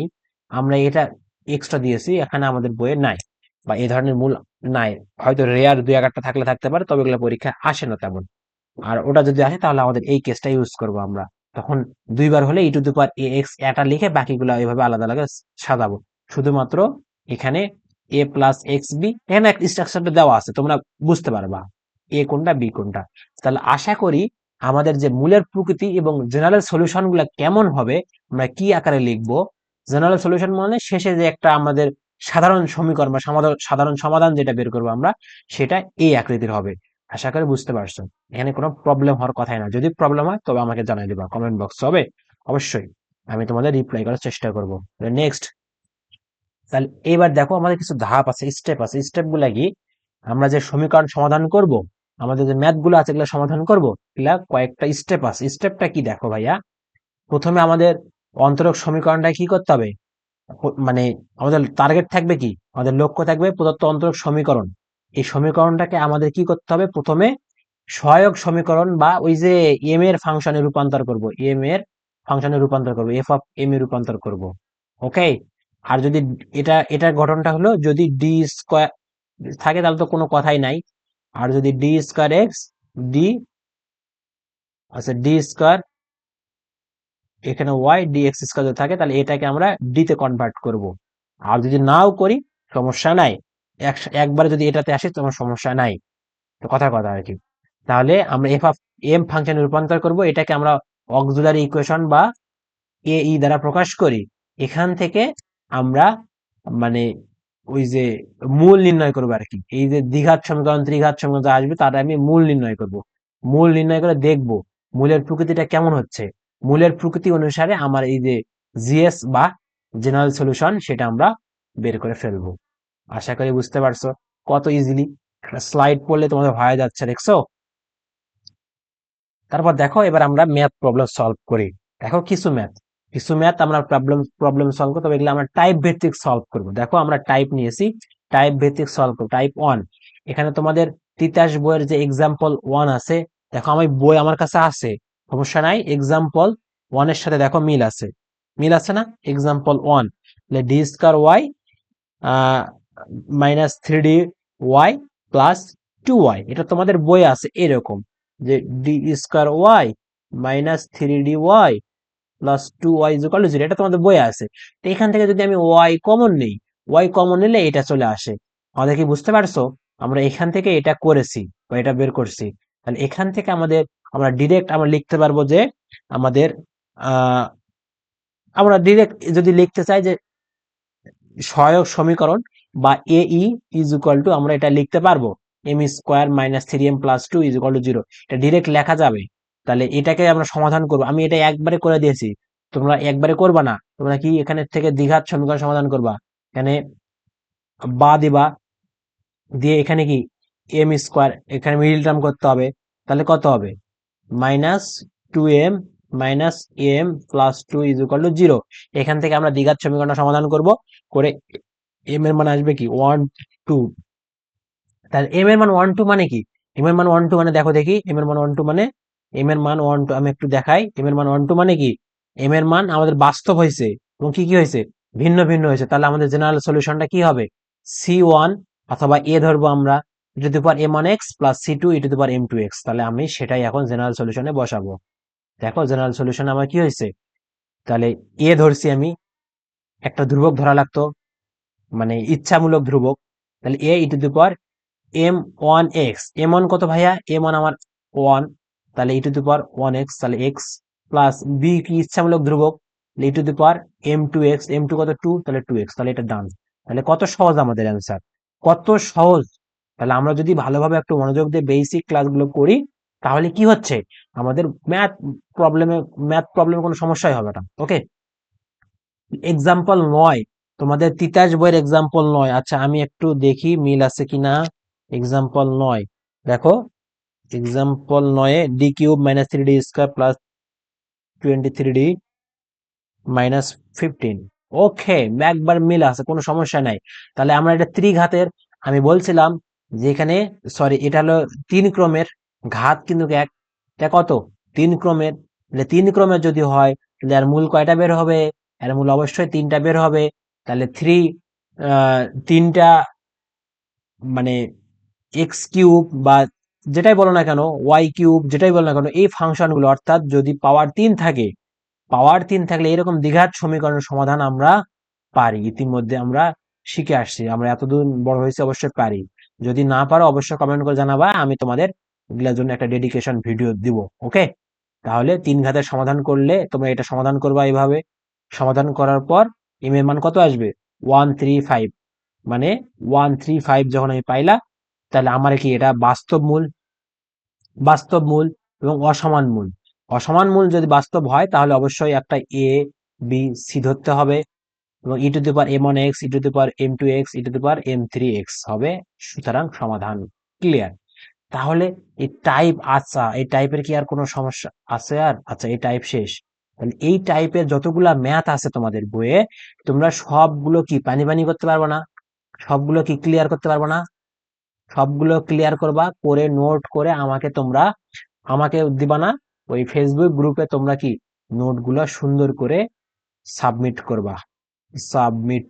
আমরা এটা এক্সট্রা দিয়েছি, এখানে আমাদের বইয়ে নাই, বা এই ধরনের মূল নাই। হয়তো রেয়ার দুই একটা থাকলে থাকতে পারে, তবে এগুলো পরীক্ষায় আসে না তেমন। আর ওটা যদি আসে, তাহলে আমাদের এই কেসটা ইউজ করব আমরা। তখন দুইবার হলে e⁻ax এটা লিখে বাকিগুলো এভাবে আলাদা আলাদা সাজাবো। শুধুমাত্র এখানে a+xb, এখানে একটা স্ট্রাকচারটা দেওয়া আছে, তোমরা বুঝতে পারবা এ কোনটা বি কোনটা। তাহলে আশা করি আমাদের যে মূলের প্রকৃতি এবং জেনারেল সলিউশন গুলা কেমন হবে, আমরা কি আকারে লিখবো। জেনারেল সলিউশন মানে শেষে যে একটা আমাদের সাধারণ সমীকরণ বা সাধারণ সমাধান যেটা বের করবো আমরা, সেটা এই আকৃতির হবে। আশা করি বুঝতে পারছো, এখানে কোনো প্রবলেম হওয়ার কথাই না। যদি প্রবলেম হয় তবে আমাকে জানাই দিবা, কমেন্ট বক্স হবে, অবশ্যই আমি তোমাদের রিপ্লাই করার চেষ্টা করবো। নেক্সট, তাহলে এবার দেখো আমাদের কিছু ধাপ আছে, স্টেপ আছে। স্টেপ গুলা কি, আমরা যে সমীকরণ সমাধান করব, আমাদের যে ম্যাথ গুলো আছে এগুলো সমাধান করব, এগুলা কয়েকটা স্টেপ আছে। স্টেপটা কি দেখো ভাইয়া, প্রথমে আমাদের অন্তরক সমীকরণটা কি করতে হবে, মানে আমাদের টার্গেট থাকবে কি, আমাদের লক্ষ্য থাকবে প্রদত্ত অন্তরক সমীকরণ, এই সমীকরণটাকে আমাদের কি করতে হবে, প্রথমে সহায়ক সমীকরণ বা ওই যে এম এর ফাংশনে রূপান্তর করব, এম এর ফাংশনে রূপান্তর করব, f(m) এ রূপান্তর করব। ওকে, আর যদি এটার গঠনটা হলো, যদি ডি স্কোয়ার থাকে তাহলে তো কোনো কথাই নাই। আর যদি d²x ডি, আচ্ছা d² এখানে y dx² যদি থাকে, তাহলে এটাকে আমরা ডি তে কনভার্ট করব। আর যদি নাও করি সমস্যা নাই, একবারে যদি এটাতে আসে তোমার সমস্যা নাই। তো কথার কথা আর কি। তাহলে আমরা f(m) ফাংশনে রূপান্তর করব, এটাকে আমরা অক্সিলারি ইকুয়েশন বা দ্বারা প্রকাশ করি। এখান থেকে আমরা মানে ওই যে মূল নির্ণয় করবো আর কি, এই যে দ্বিঘাত সমীকরণ ত্রিঘাত সমীকরণ যা আসবে তার আমি মূল নির্ণয় করব। মূল নির্ণয় করে দেখব মূলের প্রকৃতিটা কেমন হচ্ছে। মূলের প্রকৃতি অনুসারে আমার এই যে জিএস বা জেনারেল সলিউশন সেটা আমরা বের করে ফেলবো। আশা করি বুঝতে পারছো কত ইজিলি। স্লাইড পড়লে তোমাদের হয়ে যাচ্ছে, দেখছো? তারপর দেখো এবার আমরা ম্যাথ প্রবলেম সলভ করি। দেখো কিছু ম্যাথ আমরা প্রবলেম সলভ করতে হবে, এগুলো আমরা টাইপ ভিত্তিক সলভ করব। দেখো আমরা টাইপ নিয়েছি, টাইপ ভিত্তিক সলভ করব। টাইপ 1, এখানে তোমাদের তিতাস বইয়ের যে এক্সাম্পল 1 আছে, দেখো আমার বই আমার কাছে আছে, সমস্যা নাই। এক্সাম্পল 1 এর সাথে দেখো মিল আছে, মিল আছে না? এক্সাম্পল 1, তাহলে d square y minus 3d y plus 2y, এটা তোমাদের বই আছে এরকম, যে d square y minus 3d y plus 2y equal to 0, এটা তোমাদের বই আছে। তো এখান থেকে যদি আমি ওয়াই কমন নেই, ওয়াই কমন নিলে এটা চলে আসে। আমাদের কি বুঝতে পারছো? আমরা এখান থেকে এটা করেছি বা এটা বের করছি। তাহলে এখান থেকে আমরা ডিরেক্ট আমরা লিখতে পারবো যে আমাদের আহ আমরা ডিরেক্ট যদি লিখতে চাই যে সহায়ক সমীকরণ বা A E is equal to, আমরা এটা লিখতে পারবো m square minus 3m plus 2 is equal to 0, এটা ডিরেক্ট লেখা যাবে। তাহলে এটাকে আমরা সমাধান করবো, আমি এটা একবারে করে দিয়েছি, তোমরা একবারে করবা না, তোমরা কি এখানে থেকে দ্বিঘাত সমীকরণ সমাধান করবা, এখানে বা দিবা, দিয়ে এখানে কি এম স্কোয়ার, এখানে মিডিল টার্ম করতে হবে, তাহলে কত হবে minus 2m minus m plus 2 is equal to 0। এখান থেকে আমরা দ্বিঘাত সমীকরণটা সমাধান করব, করে এম এর মান আসবে কি 1 2। তাহলে এম এর মান 1 2 মানে কি? এম এর মান 1 2 মানে দেখো দেখি, এম এর মান 1 2 মানে, এম এর মান 1 2 আমি একটু দেখাই, এম এর মান 1 2 মানে কি, এম এর মান আমাদের বাস্তব হয়েছে এবং কি কি হয়েছে, ভিন্ন ভিন্ন হয়েছে। তাহলে আমাদের জেনারেল সলিউশনটা কি হবে, c1 অথবা এ ধরবো আমরা, e to the power m1x plus c2 e to the power m2x। তাহলে আমি সেটাই এখন জেনারেল সলিউশনে বসাবো। দেখো জেনারেল সলিউশন আমার কি হয়েছে, তাহলে এ ধরছি আমি, একটা ধ্রুবক ধরা লাগতো, মানে ইচ্ছামূলক ধ্রুবক, তাহলে এ e to the power m1x, m1 কত ভাইয়া, m1 আমার 1, তাহলে e to the power 1x, তাহলে x প্লাস বি কি ইচ্ছামূলক ধ্রুবক, ই to the power m2x, m2 কত 2, তাহলে 2x, তাহলে এটা ডান। তাহলে কত সহজ আমাদের অ্যান্সার, কত সহজ। তাহলে আমরা যদি ভালোভাবে একটু মনোযোগ দিয়ে বেসিক ক্লাসগুলো করি, তাহলে কি হচ্ছে আমাদের ম্যাথ প্রবলেমে কোনো সমস্যাই হবে না। ওকে, এক্সাম্পল 9, তোমাদের তিতাস বইয়ের এক্সাম্পল 9, আচ্ছা আমি একটু দেখি মিল আছে কিনা। এক্সাম্পল 9 দেখো, example 9 D cube minus 3d square plus 23d minus 15, ওকে একবার মিল আছে, কোনো সমস্যা নাই। তাহলে আমরা এটা ত্রিঘাতের, আমি বলছিলাম যে এখানে, সরি এটা হলো 3 ক্রমের ঘাত, কিন্তু এটা কত 3 ক্রমের, তাহলে 3 ক্রমের যদি হয় তাহলে এর মূল কয়টা বের হবে, এর মূল অবশ্যই 3টা বের হবে। তাহলে 3টা মানে এক্স কিউব বা যেটাই বলো না কেন, ওয়াই কিউব যেটাই বলো না কেন, এই ফাংশনগুলো অর্থাৎ যদি পাওয়ার 3 থাকে, পাওয়ার 3 থাকলে এরকম দ্বিঘাত সমীকরণের সমাধান আমরা পারি, ইতিমধ্যে আমরা শিখে আসছি, আমরা এতদূর বড় হয়েছে অবশ্যই পারি। যদি না পারো অবশ্যই কমেন্ট করে জানাবা, আমি তোমাদের এগুলোর জন্য একটা ডেডিকেশন ভিডিও দিব। ওকে, তাহলে 3 ঘাতের সমাধান করলে তোমরা এটা সমাধান করবা এইভাবে, সমাধান করার পর এম এর মান কত আসবে 135, মানে 135 যখন আমি পাইলা, তাহলে আমার কি এটা বাস্তব মূল, বাস্তব মূল এবং অসমান মূল, অসমান মূল যদি বাস্তব হয় তাহলে অবশ্যই একটা এ বি সি ধরতে হবে, এবং e to the power m1x e to the power m2x e to the power m3x হবে। সুতরাং সমাধান ক্লিয়ার। তাহলে এই টাইপ, আচ্ছা এই টাইপের কি আর কোনো সমস্যা আছে আর, আচ্ছা এই টাইপ শেষ। তাহলে এই টাইপের যতগুলা ম্যাথ আছে তোমাদের বইয়ে, তোমরা সবগুলো কি পানি পানি করতে পারবে না, সবগুলো কি ক্লিয়ার করতে পারবে না, সবগুলো ক্লিয়ার করবা, করে নোট করে আমাকে দিবা না, ওই ফেসবুক গ্রুপে তোমরা কি নোটগুলো সুন্দর করে সাবমিট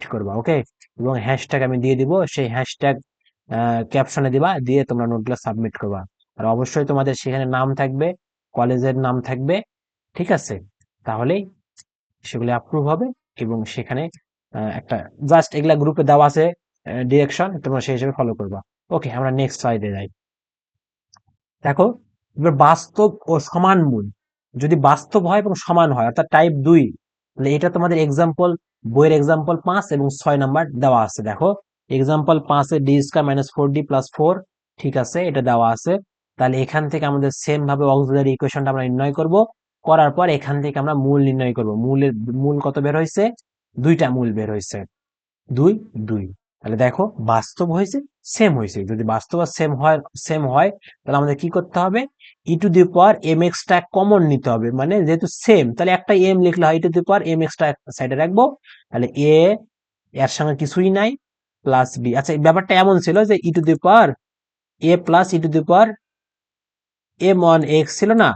করবা, ওকে। এবং হ্যাশট্যাগ আমি দিয়ে দিব, সেই হ্যাশট্যাগ ক্যাপশনে দিবা, দিয়ে তোমরা নোটগুলো সাবমিট করবা। আর অবশ্যই তোমাদের সেখানে নাম থাকবে, কলেজের নাম থাকবে, ঠিক আছে? তাহলেই সেগুলো অ্যাপ্রুভ হবে, এবং সেখানে একটা জাস্ট এগুলা গ্রুপে দেওয়া আছে ডিরেকশন, তোমরা সেই হিসেবে ফলো করবা। ওকে, আমরা নেক্সট স্লাইডে যাই। দেখো এবার বাস্তব ও সমান মূল, যদি বাস্তব হয় এবং সমান হয় অর্থাৎ টাইপ 2, তাহলে এটা তোমাদের এক্সাম্পল বইয়ের এক্সাম্পল 5 এবং 6 নাম্বার দেওয়া আছে। দেখো example 5 A D square minus 4d plus 4, ঠিক আছে এটা দেওয়া আছে। তাহলে এখান থেকে আমাদের সেম ভাবে অক্সিলারি ইকুয়েশনটা আমরা নির্ণয় করব, করার পর এখান থেকে আমরা মূল নির্ণয় করব। মূল কত বের হয়েছে, 2টা মূল বের হয়েছে, 2 2। তাহলে দেখো বাস্তব হয়েছে, সেম হয়েছে, যদি বাস্তব আর সেম হয় তাহলে আমাদের কি করতে হবে, e to the power m এক্সটা কমন নিতে হবে, মানে যেহেতু সেম তাহলে একটা এম লিখলে হয়, e to the power m এক্সটা সাইডে রাখবো, তাহলে এর সঙ্গে কিছুই নাই প্লাস বি। আচ্ছা এই ব্যাপারটা এমন ছিল যে e to the power a plus e to the power m one x ছিল না,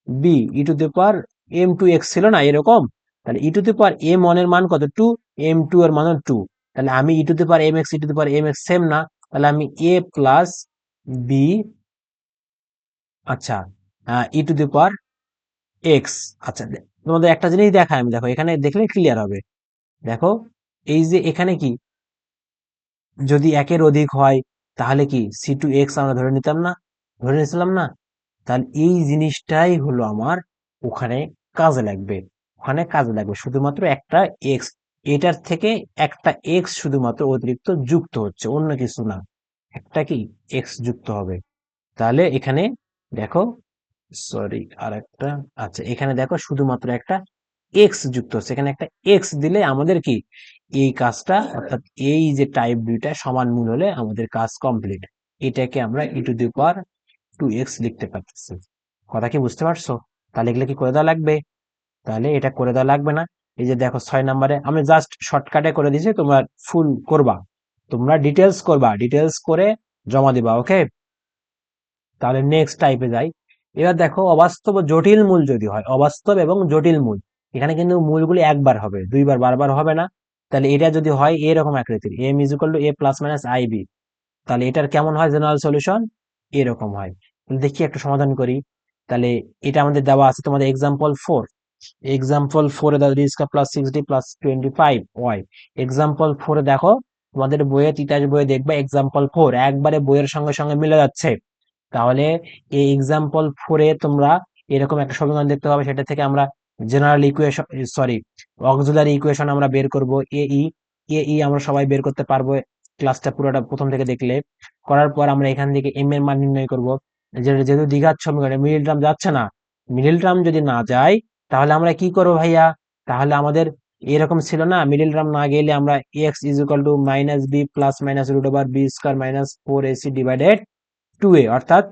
b e to the power m two x ছিল না এরকম। তাহলে e to the power m one এর মান কত, টু, এম টু এর মান টু। তাহলে আমি e to the power m x e to the power m x same না, তাহলে আমি এ প্লাস বি, আচ্ছা, ই টু দি পাওয়ার এক্স। আচ্ছা, তোমাদের একটা জিনিস দেখায় আমি, দেখো এখানে দেখলে ক্লিয়ার হবে। দেখো এই যে এখানে কি, যদি একের অধিক হয় তাহলে কি সি টু এক্স আমরা ধরে নিতাম না, ধরে নিয়েছিলাম না? তাহলে এই জিনিসটাই হলো আমার ওখানে কাজে লাগবে, ওখানে কাজে লাগবে শুধুমাত্র একটা এক্স, এটার থেকে একটা এক্স শুধুমাত্র অতিরিক্ত যুক্ত হচ্ছে, অন্য কিছু না, একটা কি এক্স যুক্ত হবে। তাহলে এখানে দেখো, সরি আর একটা, আচ্ছা এখানে দেখো শুধুমাত্র একটা এক্স যুক্ত হচ্ছে, এখানে একটা এক্স দিলে আমাদের কি এই কাজটা, অর্থাৎ এই যে টাইপ দুইটা সমান মূল হলে আমাদের কাজ কমপ্লিট। এটাকে আমরা e to the power two x লিখতে পারতেছি। কথা কি বুঝতে পারছো? তাহলে এগুলো কি করে দেওয়া লাগবে? তাহলে এটা করে দেওয়া লাগবে না। এই যে দেখো 6 নম্বরে আমি জাস্ট শর্টকাটে করে দিয়েছি, তোমরা ফুল করবা, তোমরা ডিটেলস করবা, ডিটেলস করে জমা দিবা, ওকে? তাহলে নেক্সট টাইপে যাই। এবার দেখো অবাস্তব ও জটিল মূল যদি হয়, অবাস্তব এবং জটিল মূল, এখানে কিন্তু মূলগুলি একবার হবে, দুইবার বারবার হবে না। তাহলে এটা যদি হয় এরকম আকৃতির, m is equal to a plus minus i b, তাহলে এটার কেমন হয় জেনারেল সলিউশন? এরকম হয়। তাহলে দেখি একটু সমাধান করি। তাহলে এটা আমাদের দেওয়া আছে তোমাদের example 4, example 4 a square plus 6d plus 25y। Example 4 দেখো তোমাদের বইয়ে, তিতাস বইয়ে দেখবে এক্সাম্পল 4 একবারে বইয়ের সঙ্গে সঙ্গে মিলে যাচ্ছে। তাহলে এই এক্সাম্পল 4 তোমরা এরকম একটা সমীকরণ দেখতে পাবে, সেটা থেকে আমরা general equation, sorry, auxiliary equation আমরা বের করব। এ ই আমরা সবাই বের করতে পারবো ক্লাসটা পুরোটা প্রথম থেকে দেখলে। করার পর আমরা এখান থেকে এম এর মান নির্ণয় করব। যেহেতু দ্বিঘাত সমীকরণে মিডিল টার্ম যাচ্ছে না, মিডিল টার্ম যদি না যায় তাহলে আমরা কি করবো ভাইয়া? তাহলে আমাদের এরকম ছিল না, মিডিল টার্ম না গেলে আমরা x is equal to minus b plus minus root over b square minus 4ac divided 2a, অর্থাৎ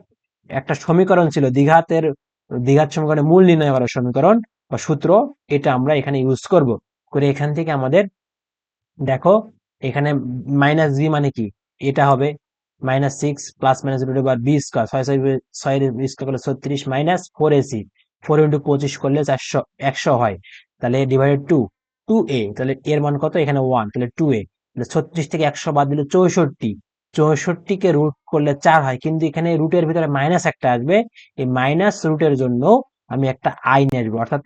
একটা সমীকরণ ছিল দ্বিঘাত সমীকরণের মূল নির্ণয় করার সমীকরণ বা সূত্র, এটা আমরা এখানে ইউজ করব। করে এখান থেকে আমাদের দেখো এখানে মাইনাস বি মানে কি, এটা হবে -6 plus minus root over b square, 6 b square করলে 36 মাইনাস 4ac, 4 × 25 করলে 100 হয়। তাহলে ডিভাইডেড 2a, তাহলে এর মান কত, এখানে 1, তাহলে 2a। তাহলে 36 থেকে 100 বাদ দিলে 64, 64 কে রুট করলে 4 হয়, কিন্তু এখানে রুটের ভিতরে মাইনাস একটা আসবে, এই মাইনাস রুটের জন্য আমি একটা আই নিয়ে আসবো, অর্থাৎ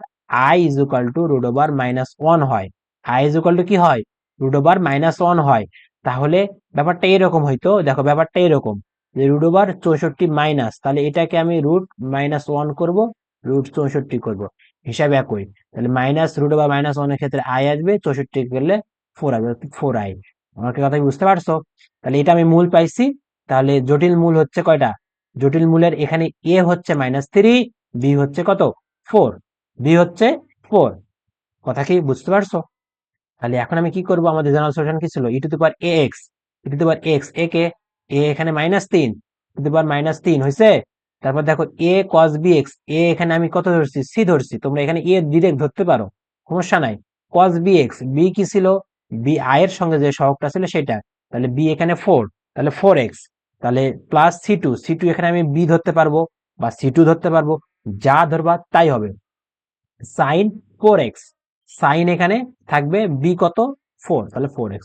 i is equal to root over -1 হয়। আই ইজ ইকুয়াল টু কি হয়, রুট ওভার -1 হয়। তাহলে ব্যাপারটা এরকম হইতো, দেখো ব্যাপারটা এরকম যে রুট ওভার 64 মাইনাস, তাহলে এটাকে আমি রুট -1 করব, রুট 64 করব, হিসাব একই। তাহলে মাইনাস রুট ওভার -1 এর ক্ষেত্রে আই আসবে, 64 করলে 4 আসবে, 4i। আমার কি কথা কি বুঝতে পারছো? তাহলে এটা আমি মূল পাইছি। তাহলে জটিল মূল হচ্ছে কয়টা? জটিল মূলের এখানে এ হচ্ছে -3, বি হচ্ছে কত, 4, বি হচ্ছে 4। কথা কি বুঝতে পারছো? তাহলে এখন আমি কি করব, আমাদের জেনারেল সলিউশন কি ছিল, e to the power x, e to the power x, a কে, এ এখানে -3, টু দি পাওয়ার -3 হয়েছে। তারপর দেখো এ কস বি এক্স, এ এখানে আমি কত ধরছি, সি ধরছি, তোমরা এখানে এ ডিরেক্ট ধরতে পারো, সমস্যা নাই। কস বি এক্স, বি কি ছিল, বি আই এর সঙ্গে যে সহগটা ছিল সেটা, তাহলে বি এখানে 4, তাহলে 4x, তাহলে plus c two, c two এখানে আমি বি ধরতে পারবো বা সি টু ধরতে পারবো, যা ধরবা তাই হবে। সাইন 4x, সাইন এখানে থাকবে বি কত, 4, তাহলে 4x।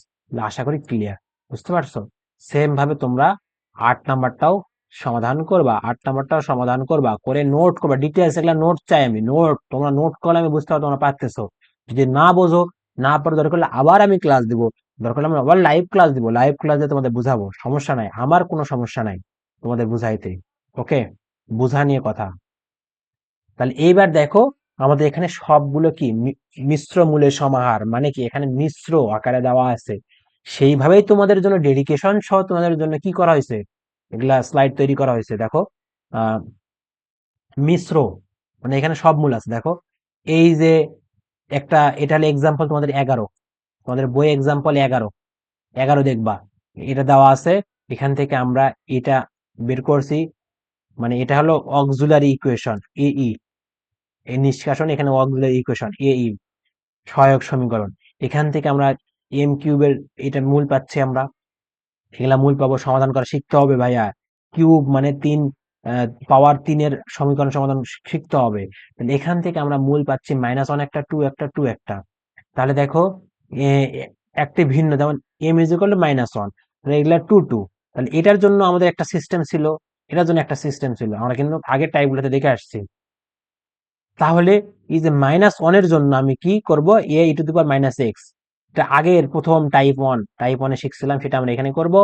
আশা করি ক্লিয়ার, বুঝতে পারছো? সেম ভাবে তোমরা 8 নাম্বারটাও সমাধান করবা, করে নোট করবা, ডিটেলস এগুলা নোট চাই আমি, নোট তোমরা নোট করলে আমি বুঝতে পারবো তোমরা পারতেছো। যদি না বোঝো, না পারো, দরকার হলে আবার আমি ক্লাস দিব, দরকার হলে আমি আবার লাইভ ক্লাস দিব, লাইভ ক্লাস দিয়ে তোমাদের বুঝাবো, সমস্যা নাই, আমার কোনো সমস্যা নাই তোমাদের বুঝাইতে, ওকে? বুঝা নিয়ে কথা। তাহলে এইবার দেখো আমাদের এখানে সবগুলো কি মিশ্র মূলের সমাহার, মানে কি এখানে মিশ্র আকারে দেওয়া আছে, সেইভাবেই তোমাদের জন্য ডেডিকেশন সহ তোমাদের জন্য কি করা হয়েছে, এগুলা স্লাইড তৈরি করা হয়েছে। দেখো আহ মিশ্র মানে এখানে সব মূল আছে, দেখো এই যে একটা, এটা হলো এক্সাম্পল তোমাদের 11, তোমাদের বই এক্সাম্পল 11, 11 দেখবা এটা দেওয়া আছে। এখান থেকে আমরা এটা বের করছি, মানে এটা হলো অক্সিলারি ইকুয়েশন এই এই নিষ্কাশন, এখানে অক্সিলারি ইকুয়েশন এই সহায়ক সমীকরণ, এখান থেকে আমরা এম কিউবের এটা মূল পাচ্ছি আমরা, এগুলা মূল পাবো, সমাধান করা শিখতে হবে ভাইয়া। কিউব মানে 3 পাওয়ার 3-এর সমীকরণ সমাধান শিখতে হবে। তাহলে এখান থেকে আমরা মূল পাচ্ছি -1 একটা, 2 একটা, 2 একটা। তাহলে দেখো এ এ- একটি ভিন্ন, যেমন m ইজ ইকুয়াল টু -1, তাহলে এগুলা 2 2। তাহলে এটার জন্য আমাদের একটা সিস্টেম ছিল, এটার জন্য একটা সিস্টেম ছিল, আমরা কিন্তু আগের টাইপগুলোতে দেখে আসছি। তাহলে এই যে -1 এর জন্য আমি কি করব, a e⁻⁻x, এটা আগের প্রথম টাইপ 1 শিখছিলাম, সেটা আমরা এখানে করব।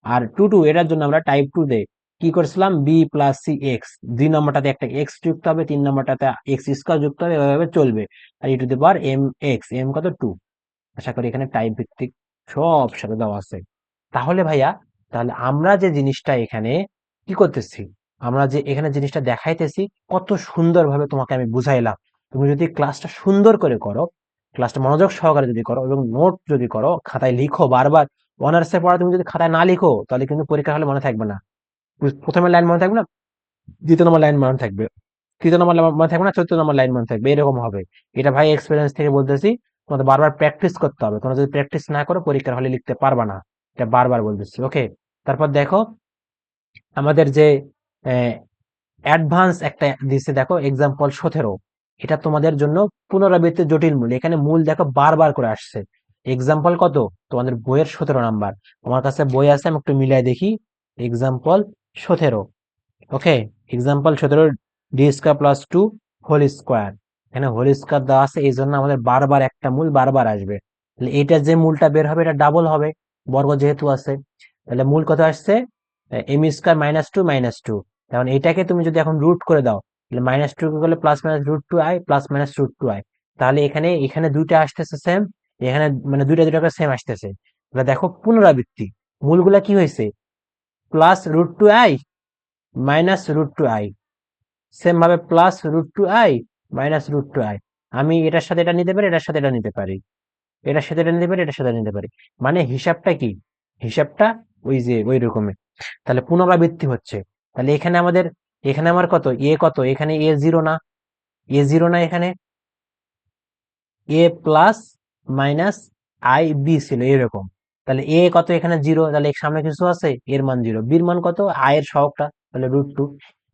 আর 2 2 এটার জন্য আমরা টাইপ 2 তে কি করছিলাম, b প্লাস সি এক্স, 2 নম্বরটাতে একটা এক্স যুক্ত হবে, 3 নম্বরটাতে এক্স স্কোয়ার যুক্ত হবে, এভাবে চলবে। আর e⁻m x, m কত 2। আশা করি এখানে টাইপ ভিত্তিক সব সাথে দেওয়া আছে। তাহলে ভাইয়া, তাহলে আমরা যে জিনিসটা এখানে কি করতেছি, আমরা যে এখানে জিনিসটা দেখাইতেছি, কত সুন্দরভাবে তোমাকে আমি বুঝাইলাম। তুমি যদি ক্লাসটা সুন্দর করে করো, ক্লাসটা মনোযোগ সহকারে যদি করো এবং নোট যদি করো, খাতায় লিখো বারবার। অনার্সের পড়া তুমি যদি খাতায় না লিখো, তাহলে কিন্তু পরীক্ষা হলে মনে থাকবে না। প্রথমের লাইন মনে থাকবে না, 2য় নম্বর লাইন মনে থাকবে, 3য় নম্বর মনে থাকবে না, 4র্থ নম্বর লাইন মনে থাকবে, এরকম হবে। এটা ভাই এক্সপিরিয়েন্স থেকে বলতেছি, তোমাদের বারবার প্র্যাকটিস করতে হবে। তোমরা যদি প্র্যাকটিস না করো, পরীক্ষার হলে লিখতে পারবা না, এটা বারবার বলতেছি। ওকে, তারপর দেখো আমাদের যে অ্যাডভান্স একটা দিছে, দেখো এক্সাম্পল 17, এটা তোমাদের জন্য পুনরাবৃত্তি জটিল মূল, এখানে মূল দেখো বারবার করে আসছে। এক্সাম্পল কত, তোমাদের বইয়ের 17 নাম্বার। আমার কাছে বই আছে, আমি একটু মিলাই দেখি। এক্সাম্পল 17, ওকে, এক্সাম্পল 17, d² + 2 হোল স্কোয়ার। এখানে হোল স্কোয়ার দেওয়া আছে, এই জন্য আমাদের বারবার একটা মূল বারবার আসবে। তাহলে এটা যে মূলটা বের হবে, এটা ডাবল হবে, বর্গ যেহেতু আছে। তাহলে মূল কত আসছে, m² - 2 - 2। যেমন এটাকে তুমি যদি এখন রুট করে দাও, তাহলে -2 কে করলে +-√2i +-√2i। তাহলে এখানে এখানে দুইটা আসতেছে সেম, এখানে মানে দুইটা দুইটা করে সেম আসতেছে। তাহলে দেখো পুনরাবৃত্তি, মূলগুলা কি হয়েছে, +√2i -√2i, সেম ভাবে +√2i -√2i। আমি এটার সাথে এটা নিতে পারি, এটার সাথে এটা নিতে পারি, এটার সাথে এটা নিতে পারি, এটার সাথে এটা নিতে পারি। মানে হিসাবটা কি, হিসাবটা ওই যে ওই রকমের। তাহলে পুনরাবৃত্তি হচ্ছে। তাহলে এখানে আমাদের, এখানে আমার কত কত, এখানে a0 না, a0 না, এখানে a+-i b ছিল এরকম। তাহলে এ কত, এখানে 0, তাহলে এর সামনে কিছু আছে, এর মান 0, বির মান কত, এর সহগটা, তাহলে √2।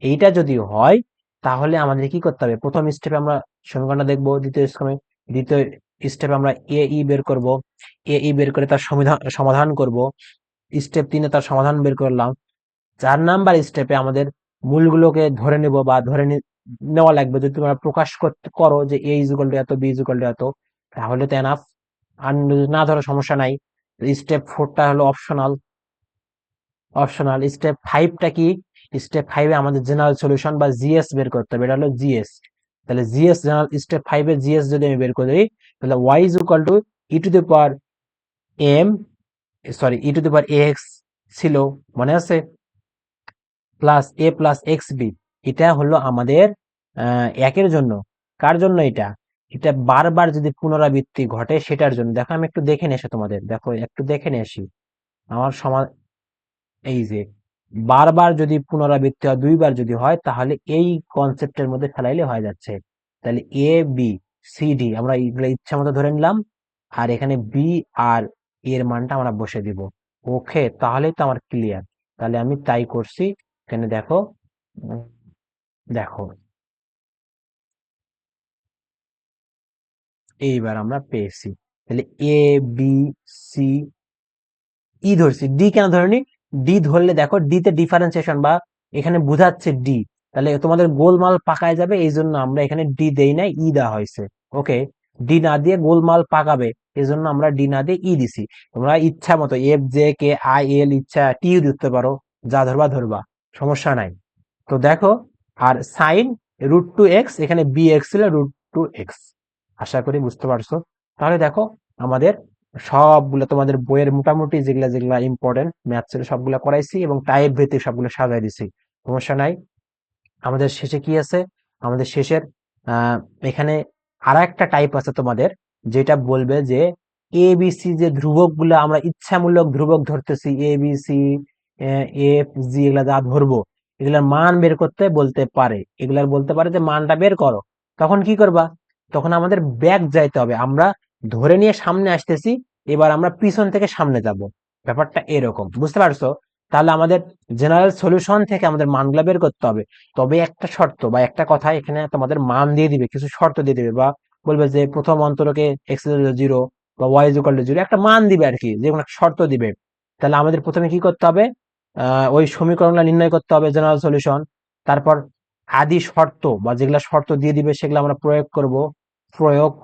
এইটা যদি হয়, তাহলে আমাদের কি করতে হবে, প্রথম স্টেপে আমরা সমীকরণটা দেখবো, দ্বিতীয় স্টেপে আমরা বের করব, বের করে তার সমাধান সমাধান করব। স্টেপ 3-এ তার সমাধান বের করলাম। 4 নাম্বার স্টেপে আমাদের মূলগুলোকে ধরে নেব বা নেওয়া লাগবে। যদি তোমরা প্রকাশ করতে করো যে a = এত, b = এত, তাহলে তো এনাফ। আর যদি না ধরো, সমস্যা নাই। স্টেপ 4টা হলো অপশনাল। স্টেপ 5টা কি, স্টেপ 5-এ আমাদের জেনারেল সলিউশন বা জিএস বের করতে হবে, এটা হলো জিএস। তাহলে জিএস জেনারেল, স্টেপ 5-এ জিএস যদি আমি বের করি, তাহলে y = ছিল, মনে আছে, +a+xb। এটা হলো আমাদের 1-এর জন্য। কার জন্য এটা, এটা বারবার যদি পুনরাবৃত্তি ঘটে সেটার জন্য। দেখো আমি একটু দেখে নিয়ে আসি, তোমাদের দেখো একটু দেখে নিয়ে আসি। আমার এই যে বারবার যদি পুনরাবৃত্তি হয়, 2বার যদি হয়, তাহলে এই কনসেপ্টের মধ্যে ফেলাইলে হয়ে যাচ্ছে। তাহলে a b c d আমরা এইগুলো ইচ্ছা মতো ধরে নিলাম, আর এখানে বি আর এর মানটা আমরা বসে দিব। ওকে, তাহলেই তো আমার ক্লিয়ার। তাহলে আমি তাই করছি। এখানে দেখো, উম, দেখো এইবার আমরা পেয়েছি। তাহলে a b c ধরছি, ডি কেন ধরিনি, ডি ধরলে দেখো ডি তে ডিফারেন্সিয়েশন বা এখানে বোঝাচ্ছে ডি, তাহলে তোমাদের গোলমাল পাকায় যাবে, এই জন্য আমরা এখানে ডি দেই নাই, দেওয়া হয়েছে। ওকে, ডি না দিয়ে গোলমাল পাকাবে, এই জন্য আমরা ডি না দিয়ে দিছি। তোমরা ইচ্ছা মতো FJK IL ইচ্ছা টিও দিতে পারো, যা ধরবা ধরবা, সমস্যা নাই। তো দেখো, আর সাইন √2x, এখানে bx ছিল √2x। আশা করি বুঝতে পারছো। তাহলে দেখো আমাদের সবগুলো তোমাদের বইয়ের মোটামুটি যেগুলা যেগুলা ইম্পর্টেন্ট ম্যাথ ছিল সবগুলা করাইছি, এবং টাইপ ভিত্তিক সবগুলো সাজাই দিছি, সমস্যা নাই। আমাদের শেষে কি আছে, আমাদের শেষের আহ এখানে আর একটা টাইপ আছে তোমাদের, যেটা বলবে যে ABC যে ধ্রুবক গুলো আমরা ইচ্ছামূলক ধ্রুবক ধরতেছি, ABC FG এগুলা যা ধরবো, এগুলার মান বের করতে বলতে পারে, এগুলার বলতে পারে যে মানটা বের করো। তখন কি করবা, তখন আমাদের ব্যাক যাইতে হবে, আমরা ধরে নিয়ে সামনে আসতেছি, এবার আমরা পিছন থেকে সামনে যাব। ব্যাপারটা এরকম, বুঝতে পারছো। তাহলে আমাদের জেনারেল সলিউশন থেকে আমাদের মানগুলো বের করতে হবে। তবে একটা শর্ত বা একটা কথা এখানে তোমাদের মান দিয়ে দিবে, কিছু শর্ত দিয়ে দিবে, বা বলবে যে প্রথম অন্তরকে এক্স জিরো বা y is equal to zero, একটা মান দিবে আর কি, যে কোনো একটা শর্ত দিবে। তাহলে আমাদের প্রথমে কি করতে হবে, ওই সমীকরণগুলো নির্ণয় করতে হবে, জেনারেল সলিউশন। তারপর আদি শর্ত বা যেগুলা শর্ত দিয়ে দিবে সেগুলো আমরা প্রয়োগ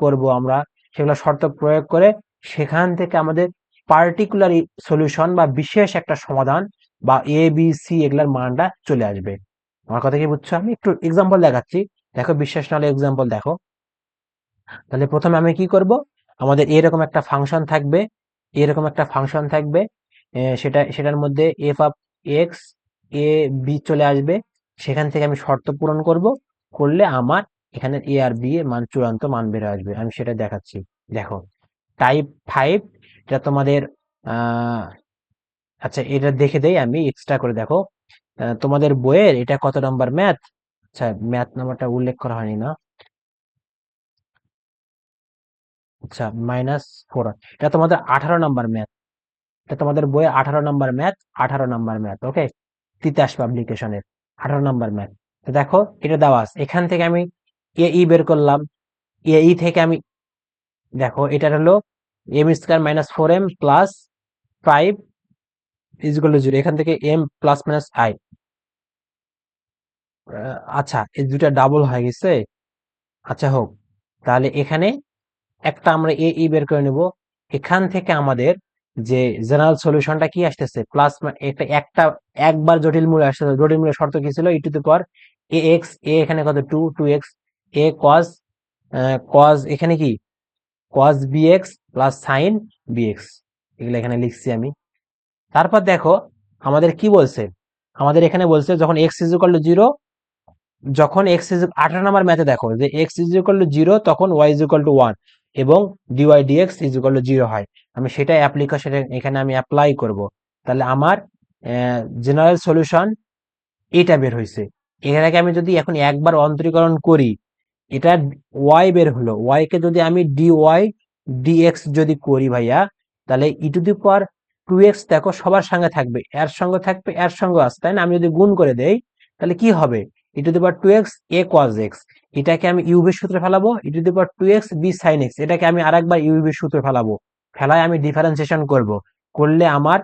করব আমরা, সেগুলো শর্ত প্রয়োগ করে সেখান থেকে আমাদের পার্টিকুলার সলিউশন বা বিশেষ একটা সমাধান বা এ বি সি এগুলার মানটা চলে আসবে। আমার কথা কি বুঝছো? আমি একটু এক্সাম্পল দেখাচ্ছি, দেখো, বিশ্বাস না হলে এক্সাম্পল দেখো। তাহলে প্রথমে আমি কি করব, আমাদের এরকম একটা ফাংশন থাকবে, সেটার মধ্যে f of x a b চলে আসবে। সেখান থেকে আমি শর্ত পূরণ করলে আমার এখানে এ আর বি এর মান, চূড়ান্ত মান বের আসবে। আমি সেটা দেখাচ্ছি। দেখো, টাইপ 5, এটা তোমাদের আহ আচ্ছা, এটা দেখে দেই আমি এক্সট্রা করে, দেখো তোমাদের বইয়ের এটা কত নাম্বার ম্যাথ? আচ্ছা, ম্যাথ নাম্বারটা উল্লেখ করা হয়নি না। আচ্ছা, -4, এটা তোমাদের 18 নাম্বার ম্যাথ। এটা তোমাদের বইয়ে 18 নাম্বার ম্যাথ, 18 নাম্বার ম্যাথ, ওকে, তিতাস পাবলিকেশনের 18 নাম্বার ম্যাথ। তো দেখো, এটা দেওয়া আছে, এখান থেকে আমি এ ই বের করলাম। এ ই থেকে আমি, দেখো, এটা হলো m square -4m plus 5 is equal to 0, এখান থেকে এম প্লাস মাইনাস আই। আচ্ছা, এই দুটা ডাবল হয়ে গেছে। আচ্ছা, হোক, তাহলে এখানে একটা আমরা এ ই বের করে নেব। এখান থেকে আমাদের যে জেনারেল সলিউশনটা কি আসতেছে, প্লাস একটা একবার জটিল মূল্য আসতেছে। জটিল মূল্যের শর্ত কি ছিল, e to the power A x, এ এখানে কত, টু এক্স, এ কজ, এখানে কি cos b x plus sine b x, এগুলো এখানে লিখছি আমি। তারপর দেখো আমাদের কি বলছে, আমাদের এখানে বলছে যখন x is equal to zero, যখন এক্স ইজ 18 নাম্বার ম্যাথে দেখো যে x is equal to zero, তখন ওয়াই ইজ ইকুয়াল টু 1 এবং dy dx is equal to zero হয়। আমি সেটাই অ্যাপ্লিকেশন এখানে আমি অ্যাপ্লাই করব। তাহলে আমার জেনারেল সলিউশন এটা বের হয়েছে। এটাকে আমি যদি এখন একবার অন্তরীকরণ করি, এটা ওয়াই বের হলো, ওয়াই কে যদি আমি ডি ওয়াই ডিএক্স যদি করি ভাইয়া, তাহলে e to the power 2x, দেখো সবার সঙ্গে থাকবে, এর সঙ্গে থাকবে, এর সঙ্গে আছে, তাই না? আমি যদি গুণ করে দেই তাহলে কি হবে, e to the power 2x a cos x, এটাকে আমি ইউভির সূত্রে ফেলাবো, e to the power 2x b sine x, এটাকে আমি আরেকবার ইউভির সূত্রে ফেলাবো, ফেলায় আমি ডিফারেন্সিয়েশন করলে আমার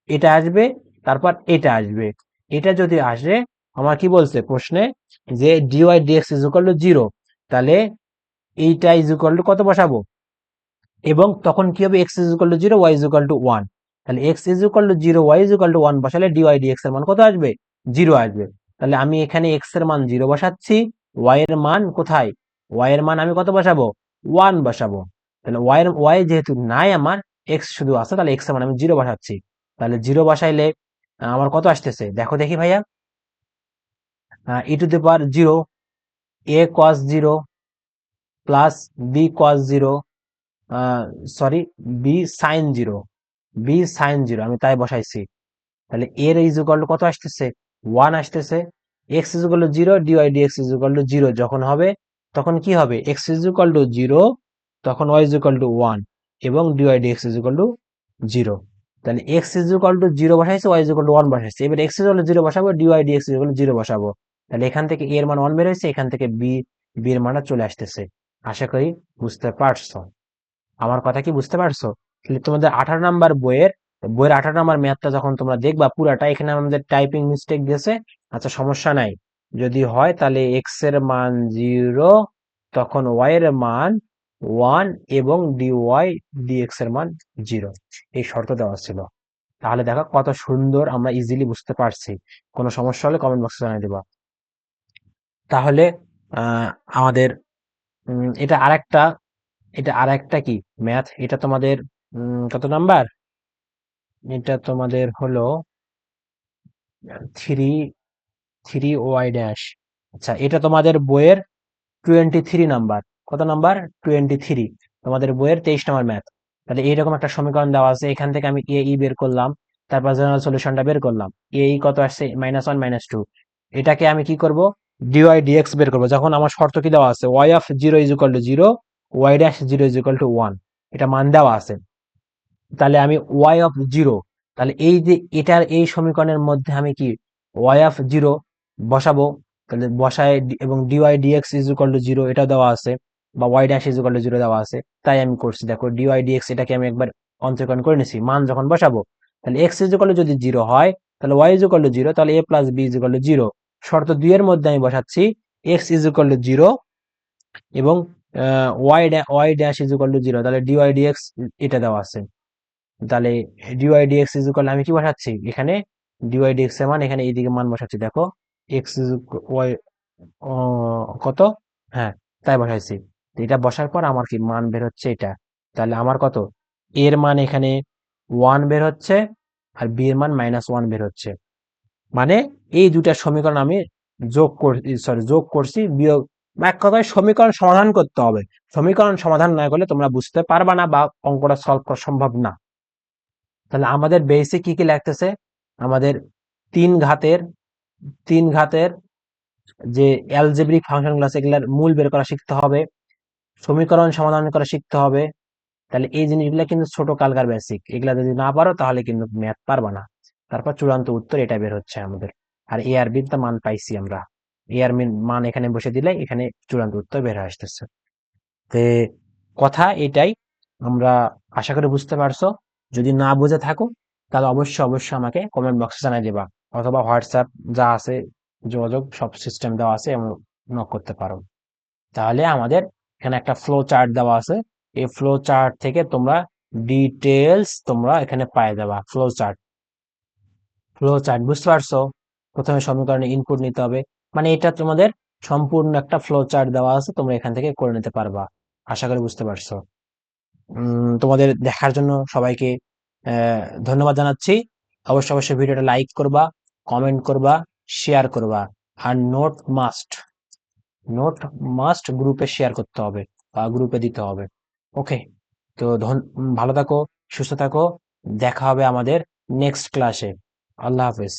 এটা আসবে, তারপর এটা আসবে। এটা যদি আসে, আমার কি বলছে প্রশ্নে, যে dy dx is equal to zero, তাহলে এইটা ইজ ইকুয়াল টু কত বসাবো, এবং তখন কি হবে, x is equal to zero, y is equal to one. তাহলে x is equal to zero, y is equal to one বসালে ডিওয়াই ডিএক্স এর মান কত আসবে, জিরো আসবে। তাহলে আমি এখানে এক্স এর মান জিরো বসাচ্ছি, ওয়াই এর মান কোথায়, ওয়াই এর মান আমি কত বসাবো, ওয়ান বসাবো। তাহলে ওয়াই যেহেতু নাই আমার, এক্স শুধু আছে, তাহলে এক্স এর মান আমি জিরো বসাচ্ছি। তাহলে জিরো বসাইলে আমার কত আসতেছে, দেখো দেখি ভাইয়া, e to the power zero a cos zero plus b cos zero, sorry, b sine zero, আমি তাই বসাইছি। তাহলে এর ইজ ইকুয়াল টু কত আসতেছে, ওয়ান আসতেছে। X is equal to zero, dy dx is equal to zero যখন হবে, তখন কি হবে, x is equal to zero, তখন y is equal to one এবং dy dx is equal to zero. তাহলে x is equal to zero বসাইছে, y is equal to one বসাইছে, এবার x is equal to zero বসাবো, dy dx is equal to zero বসাবো। তাহলে এখান থেকে এর মান ওয়ান বের হয়েছে, এখান থেকে বি এর মানটা চলে আসতেছে। আশা করি বুঝতে পারছো। আমার কথা কি বুঝতে পারছো? তাহলে তোমাদের 18 নাম্বার বইয়ের 18 নাম্বার ম্যাথটা যখন তোমরা দেখবা পুরাটা, এখানে আমাদের টাইপিং মিস্টেক গেছে। আচ্ছা, সমস্যা নাই, যদি হয় তাহলে এক্স এর মান জিরো, তখন ওয়াই এর মান ওয়ান এবং ডিওয়াই ডিএক্স এর মান জিরো, এই শর্ত দেওয়া ছিল। তাহলে দেখো কত সুন্দর আমরা ইজিলি বুঝতে পারছি। কোনো সমস্যা হলে কমেন্ট বক্সে জানিয়ে দিবা। তাহলে আহ আমাদের এটা আরেকটা কি ম্যাথ, এটা তোমাদের কত নাম্বার, এটা তোমাদের হলো থ্রি থ্রি ওয়াই ড্যাশ। আচ্ছা, এটা তোমাদের বইয়ের 23 নাম্বার, কত নাম্বার, 23, তোমাদের বইয়ের 23 নাম্বার ম্যাথ। তাহলে এইরকম একটা সমীকরণ দেওয়া আছে, এখান থেকে আমি এ ই বের করলাম, তারপর জেনারেল সলিউশনটা বের করলাম, এ ই কত আসছে, -1 -2। এটাকে আমি কি করব, ডিওয়াই ডিএক্স বের করবো, যখন আমার শর্ত কি দেওয়া আছে, y of zero is equal to zero, y dash zero is equal to one, এটা মান দেওয়া আছে। তাহলে আমি ওয়াই অফ জিরো, তাহলে এই যে এটার এই সমীকরণের মধ্যে আমি কি ওয়াই অফ জিরো বসাবো, তাহলে বসায় এবং dy dx is equal to zero এটা দেওয়া আছে, বা y dash is equal to zero দেওয়া আছে, তাই আমি করছি। দেখো ডিওয়াই ডিএক্স এটাকে আমি একবার অন্তরীকরণ করে নিছি, মান যখন বসাবো তাহলে এক্স ইজ ইকুয়াল টু যদি জিরো হয় তাহলে y is equal to zero, তাহলে a plus b is equal to zero. শর্ত 2 এর মধ্যে আমি বসাচ্ছি x is equal to zero এবং y dash is equal to zero, তাহলে ডিওয়াই ডিএক্স এটা দেওয়া আছে। তাহলে ডিওয়াই ডিএক্স ইজ ইকুয়াল আমি কি বসাচ্ছি এখানে, ডিওয়াই ডিএক্স এর মান এখানে এইদিকে মান বসাচ্ছি, দেখো এক্স ইজ ওয়াই কত, হ্যাঁ তাই বসাইছি। তো এটা বসার পর আমার কি মান বের হচ্ছে এটা, তাহলে আমার কত এর মান এখানে 1 বের হচ্ছে আর বি এর মান -1 বের হচ্ছে। মানে এই দুটা সমীকরণ আমি যোগ করছি, বিয়োগ, এক কথায় সমীকরণ সমাধান করতে হবে। সমীকরণ সমাধান না করলে তোমরা বুঝতে পারবা না বা অঙ্কটা সলভ করা সম্ভব না। তাহলে আমাদের বেসিক কি কি লাগতেছে, আমাদের তিন ঘাতের তিন ঘাতের যে অ্যালজেব্রিক ফাংশনগুলো আছে এগুলার মূল বের করা শিখতে হবে, সমীকরণ সমাধান করা শিখতে হবে। তাহলে এই জিনিসগুলো কিন্তু ছোট কালকার বেসিক, এগুলা যদি না পারো তাহলে কিন্তু ম্যাথ পারবা না। তারপর চূড়ান্ত উত্তর এটা বের হচ্ছে আমাদের। আর এ আর বির তো মান পাইছি আমরা, এ আর বির মান এখানে বসে দিলে এখানে চূড়ান্ত উত্তর বের হয়ে আসতেছে। তে কথা এটাই, আমরা আশা করি বুঝতে পারছো। যদি না বুঝে থাকো তাহলে অবশ্যই অবশ্যই আমাকে কমেন্ট বক্সে জানাই দিবা, অথবা হোয়াটসঅ্যাপ যা আছে যোগাযোগ সব সিস্টেম দেওয়া আছে এবং নক করতে পারো। তাহলে আমাদের এখানে একটা ফ্লো চার্ট দেওয়া আছে, এই ফ্লো চার্ট থেকে তোমরা ডিটেলস তোমরা এখানে পাই যাবা। ফ্লো চার্ট বুঝতে পারছো, প্রথমে সমীকরণে ইনপুট নিতে হবে, মানে এটা তোমাদের সম্পূর্ণ একটা ফ্লো চার্ট দেওয়া আছে, তোমরা এখান থেকে করে নিতে পারবা। আশা করি বুঝতে পারছো। তোমাদের দেখার জন্য সবাইকে ধন্যবাদ জানাচ্ছি। অবশ্যই অবশ্যই ভিডিওটা লাইক করবা, কমেন্ট করবা, শেয়ার করবা। আর নোট মাস্ট গ্রুপে শেয়ার করতে হবে বা গ্রুপে দিতে হবে। ওকে, তো ভালো থাকো, সুস্থ থাকো, দেখা হবে আমাদের নেক্সট ক্লাসে। আল্লাহ হাফেজ।